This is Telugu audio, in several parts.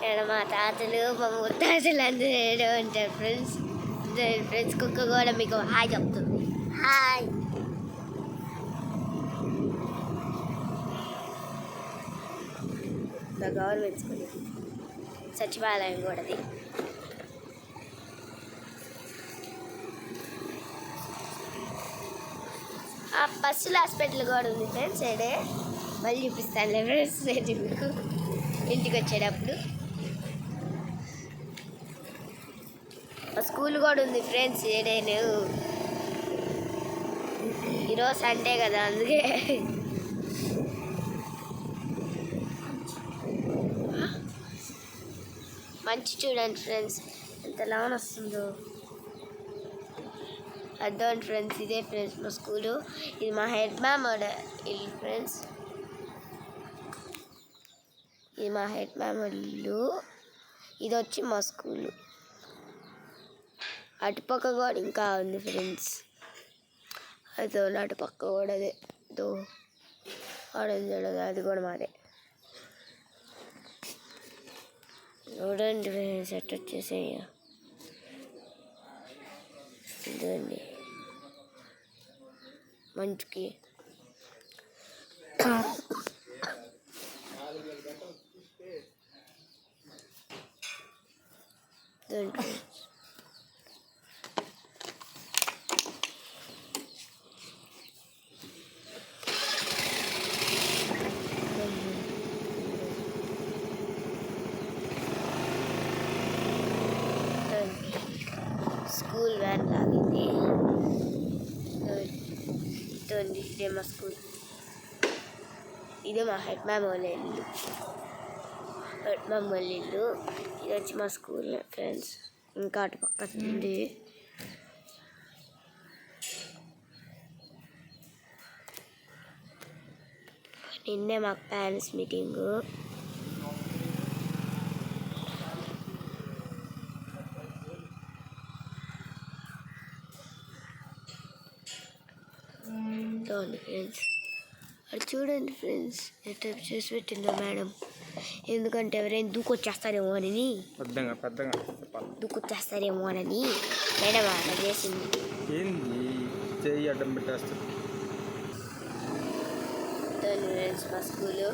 ఇక్కడ మా తాతలు మా ముత్తాతలు అందరూ ఉంటారు ఫ్రెండ్స్. ఫ్రెండ్స్ కుక్క కూడా మీకు హాయ్ చెప్తుంది. హాయ్. గవర్నమెంట్ స్కూల్ సచివాలయం కూడా అది. ఆ పశువుల హాస్పిటల్ కూడా ఉంది ఫ్రెండ్స్. ఏడే మళ్ళీ చూపిస్తాను ఫ్రెండ్స్ నేను మీకు ఇంటికి వచ్చేటప్పుడు. స్కూల్ కూడా ఉంది ఫ్రెండ్స్. ఏడేను ఈరోజు సండే కదా అందుకే. మంచి చూడండి ఫ్రెండ్స్ ఎంత లాన్ వస్తుందో. అర్థం ఫ్రెండ్స్ ఇదే ఫ్రెండ్స్ మా స్కూలు. ఇది మా హెడ్ మ్యామ్ ఇల్లు ఫ్రెండ్స్. ఇది మా హెడ్ మ్యామ్ ఇల్లు. ఇది వచ్చి మా స్కూలు. అటుపక్క కూడా ఇంకా ఉంది ఫ్రెండ్స్. అదో అటుపక్క కూడా అదే దో ఆరెంజ్ అది కూడా మాదే. చూడండి ఫ్రెండ్స్ ఎట్ వచ్చేసాయి. ఇదండి మంచుకి స్కూల్ వ్యాన్ లాగింది. ఇదే మా స్కూల్. ఇదే మా హెడ్ మ్యామ్ వాళ్ళ ఇల్లు. హెడ్ మ్యామ్ వాళ్ళ ఇల్లు. ఇది వచ్చి మా స్కూల్ ఫ్రెండ్స్. ఇంకా అటు పక్క ఉంది. నిన్నే మాకు పేరెంట్స్ మీటింగు. ఫ్రెండ్స్ అది చూడండి ఫ్రెండ్స్ ఎట్లా చేసి పెట్టిందో మేడం. ఎందుకంటే ఎవరైనా దూకొచ్చేస్తారేమో అని దూకొచ్చేస్తారేమో అని మేడం అట్లా చేసింది. ఫ్రెండ్స్ మా స్కూలు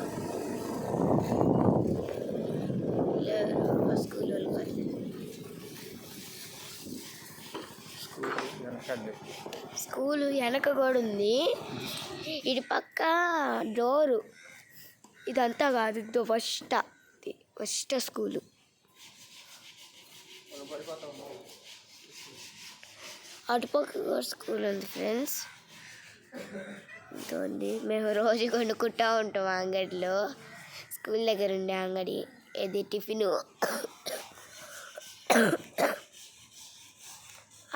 స్కూలు వెనక కూడా ఉంది. ఇటు పక్క డోరు ఇదంతా కాదు. ఇది ఫస్ట్ స్కూలు. అటుపక్క కూడా స్కూల్ ఉంది ఫ్రెండ్స్. ఉంది. మేము రోజు కొనుక్కుంటూ ఉంటాం అంగడిలో. స్కూల్ దగ్గర ఉండే అంగడి. ఇది టిఫిను.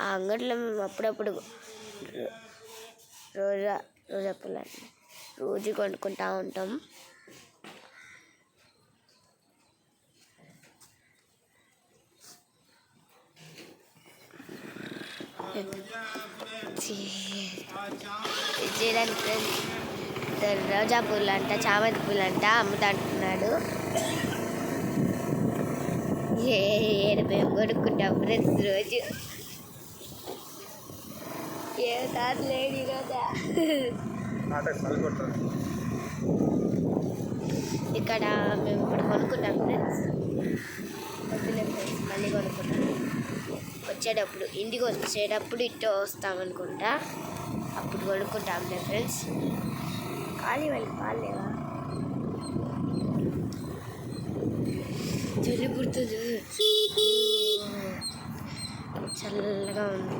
ఆ అంగడిలో మేము అప్పుడప్పుడు రోజు కొనుక్కుంటూ ఉంటాం. చేయడానికి ఫ్రెండ్స్ రోజా పూలు అంట చామంతి పూలు అంట అమ్ముతా అంటున్నాడు. మేము కొనుక్కుంటాం ఫ్రెండ్స్ రోజు. ఏ తాత లేడు ఈరోజా. ఇక్కడ మేము ఇప్పుడు కొనుక్కుంటాం ఫ్రెండ్స్. వద్దులే ఫ్రెండ్స్, మళ్ళీ కొనుక్కుంటాను. వచ్చేటప్పుడు ఇంటికి వచ్చేటప్పుడు ఇట్టు వస్తామనుకుంటా, అప్పుడు కొనుక్కుంటాంలే ఫ్రెండ్స్. ఖాళీ వాళ్ళకి పాలేవా? చలి పుడుతుంది, చల్లగా ఉంది.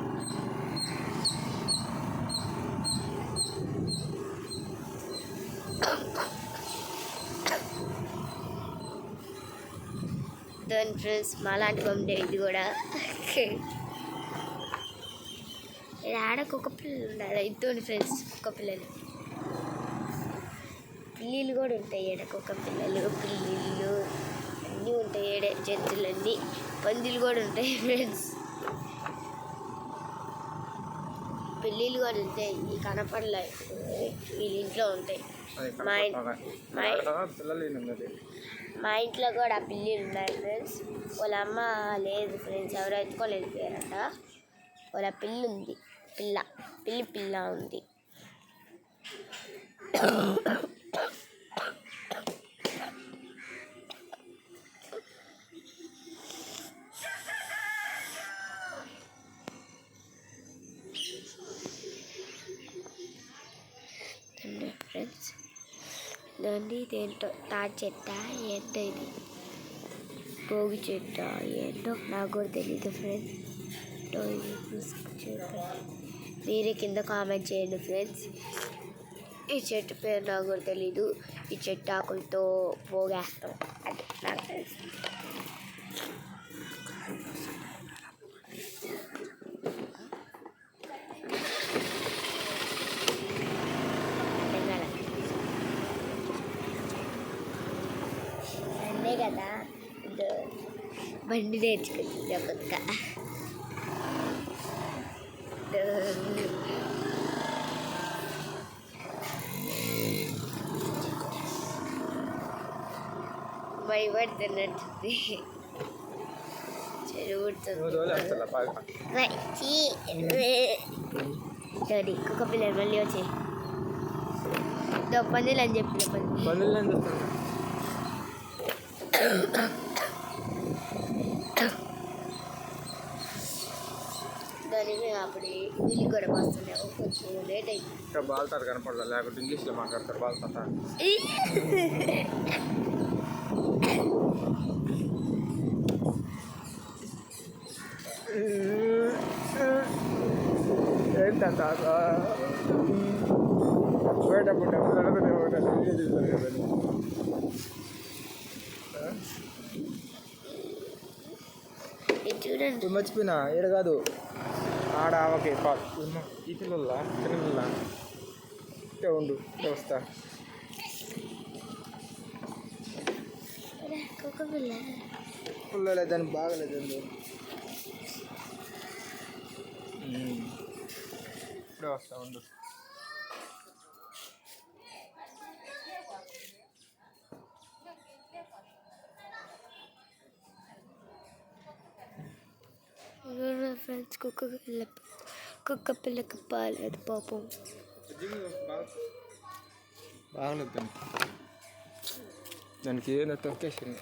దాని ఫ్రెండ్స్ మాలాంటి పంపే ఇది కూడా. ఆడ కుక్క పిల్లలు ఉండాలి, ఇద్దరు ఫ్రెండ్స్ కుక్క పిల్లలు. పిల్లిలు కూడా ఉంటాయి ఏడ, కుక్క పిల్లలు పిల్లిళ్ళు అన్నీ ఉంటాయి ఏడే, జంతువులన్నీ. పందులు కూడా ఉంటాయి ఫ్రెండ్స్, పిల్లిలు కూడా ఉంటాయి. ఈ కనపడలే, వీళ్ళ ఇంట్లో ఉంటాయి. మా ఇంట్లో కూడా పిల్లిలు ఉన్నాయి ఫ్రెండ్స్. వాళ్ళ అమ్మ లేదు ఫ్రెండ్స్, ఎవరో ఎత్తుకోలేదు పేరంట. వాళ్ళ పిల్లి ఉంది, పిల్ల ఉంది. ఫ్రెండ్స్ దాన్ని దేంతో తాటి చెట్ట ఏంటో, ఇది భోగి చెట్ట ఏంటో నాకు కూడా తెలీదు ఫ్రెండ్స్. మీరే కింద కామెంట్ చేయండి ఫ్రెండ్స్. ఈ చెట్టు పేరు నాకు కూడా తెలీదు. ఈ చెట్టు ఆకులతో పోగేస్తాం, అది నాకు తెలుసు. సండే కదా, బండి నేర్చుకుంటుంది కొత్తగా. భయపడుతున్నట్టుంది, చెరువుడుతుంది. కుక్క పిల్లలు మళ్ళీ వచ్చి పందులు అని చెప్పిన దానికి అప్పుడు వీళ్ళు కూడా వస్తున్నాయి, కొంచెం లేట్ అయింది. బాల్తారు కనపడదా, లేకపోతే ఇంగ్లీష్లో మాట్లాడతారు బాల్తాత. ఏంటా తాత పోయేటప్పుడు చూడండి, మర్చిపోయినా ఏడు కాదు ఆడ ఓకే ఈ పిల్లల చిన్నపిల్ల ఉండు వస్తా. పిల్లలే దానికి బాగలేదండి, ఇప్పుడే వస్తా ఉండు. ఫ్రెండ్స్ కుక్క పిల్లకి పాలేదు పాపం, బాగలేదు దానికి ఏదో తొక్కేసింది.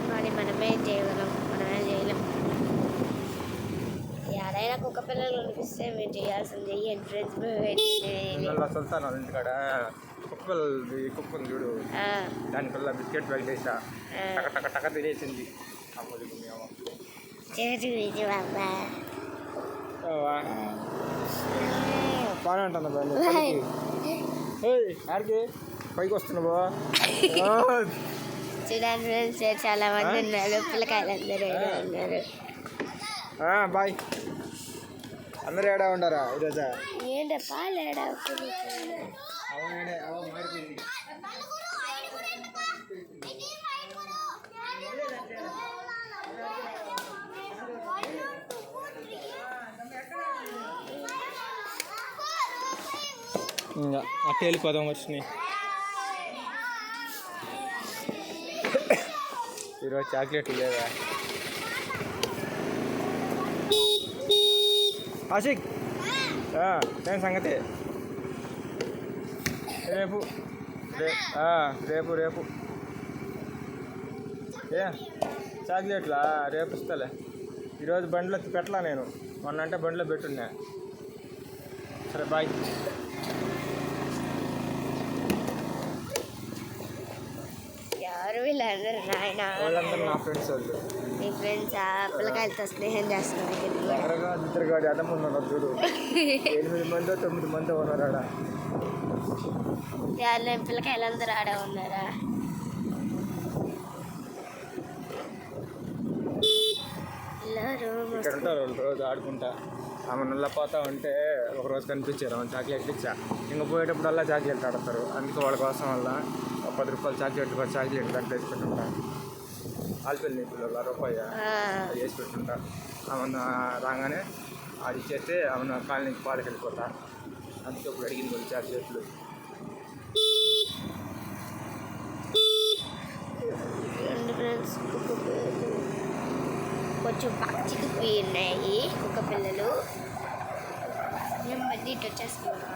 కానీ మనమేం చేయగలం, చేయలేం. ఎవరైనా కుక్క పిల్లలు అనిపిస్తే మేము చేయాల్సింది చెయ్యండి ఫ్రెండ్స్. సుల్తాన్ వాళ్ళ ఇంటికాడ కుక్క ఉంది చూడు, దానికల్లా బిస్కెట్ బ్యాగ్ వేసా టక టక తినేసింది. బాగా అంటున్నా ఆడికి పైకి వస్తున్నావా? చూడండి ఫ్రెండ్స్, చాలా మంది ఉన్నారు, పిల్లకాయలు అందరూ ఉన్నారు. బాయ్, అందరూ ఏడా ఉండారా ఈరోజా? ఏంటో పాలు ఏడా అట్ట వెళ్ళిపోదాం వచ్చినాయి. ఈరోజు చాక్లెట్ లేదా ఆషిక్? ఏం సంగతి? రేపు రేపు రేపు ఏ చాక్లెట్లా రేపు ఇస్తాలే. ఈరోజు బండిలో పెట్టలా నేను, మొన్న అంటే బండిలో పెట్టున్నా. సరే బాయ్. ఎవరు వీళ్ళందరూ నాయన? వాళ్ళందరూ నా ఫ్రెండ్స్ వాళ్ళు. మీ ఫ్రెండ్స్ పిల్లకాయలతో స్నేహం చేస్తున్నారు. ఇద్దరు కాదు అదమ్మ ఉన్నారు చూడు. 8 మందో 9 మందో ఉన్నారు ఆడ. పిల్లకాయలందరూ ఆడ ఉన్నారా? ఇక్కడ ఉంటారు వాళ్ళు రోజు ఆడుకుంటా. ఆమె నల్లపోతా ఉంటే ఒకరోజు కనిపించారు, ఆమె చాక్లెట్లు ఇచ్చా. ఇంకా పోయేటప్పుడల్లా చాక్లెట్ ఆడతారు. అందుకే వాళ్ళ కోసం వల్ల 10 రూపాయలు చాక్లెట్ దాంట్లో వేసి పెట్టుంటా. ఆల్పెల్ నీళ్ళు రూపాయి వేసి పెట్టుంటా. ఆమె రాగానే అది ఇచ్చేస్తే ఆమె కాలనీకి పాలకి వెళ్ళిపోతా. అందుకే ఇప్పుడు అడిగింది వాళ్ళు చాక్లెట్లు. కొంచెం పచ్చికి ఉన్నాయి కుక్క పిల్లలు. మేము మళ్ళీ ఇటు వచ్చేస్తున్నాం.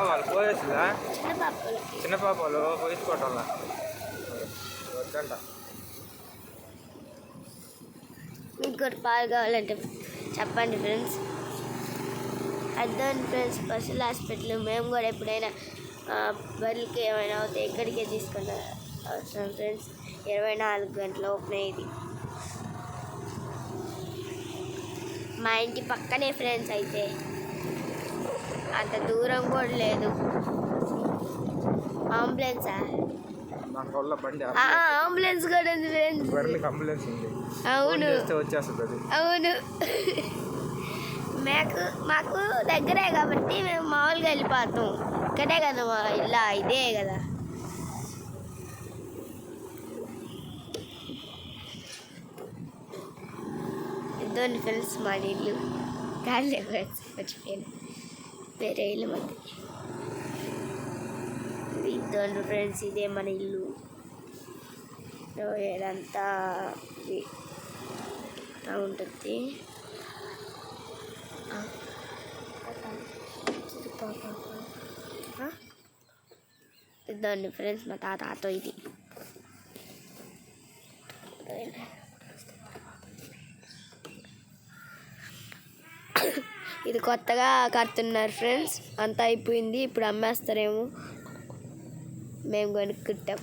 వాళ్ళు పోయేసిందా? చిన్న పాపలు పోయించుకోవటం వద్దంట. మీకు కూడా పాలు కావాలంటే చెప్పండి ఫ్రెండ్స్. అర్థం ఫ్రెండ్స్, పశువుల హాస్పిటల్ మేము కూడా ఎప్పుడైనా బర్రెలకి ఏమైనా అవుతే ఇక్కడికే తీసుకుని అవసరం ఫ్రెండ్స్. 24 గంటలు ఓపెన్ అయ్యేది. మా ఇంటి పక్కనే ఫ్రెండ్స్, అయితే అంత దూరం కూడా లేదు. అంబులెన్సా? అంబులెన్స్ కూడా ఉంది ఫ్రెండ్స్. అవును అవును. మాకు దగ్గరే కాబట్టి మేము మామూలుగా వెళ్ళిపోతాం. ఇక్కడే కదా మా ఇల్లు, ఇదే కదా. ఇద్దరు ఫ్రెండ్స్ మా ఇల్లు దానిలో మర్చిపోయాను, వేరే ఇల్లు మాది. ఇద్దరు ఫ్రెండ్స్, ఇదే మన ఇల్లు. ఇదంతా ఉంటుంది. ఇద్దరు ఫ్రెండ్స్, మా తాతతో ఇది. ఇది కొత్తగా కడుతున్నారు ఫ్రెండ్స్, అంతా అయిపోయింది. ఇప్పుడు అమ్మేస్తారేమో, మేము కొనుక్కుంటాం.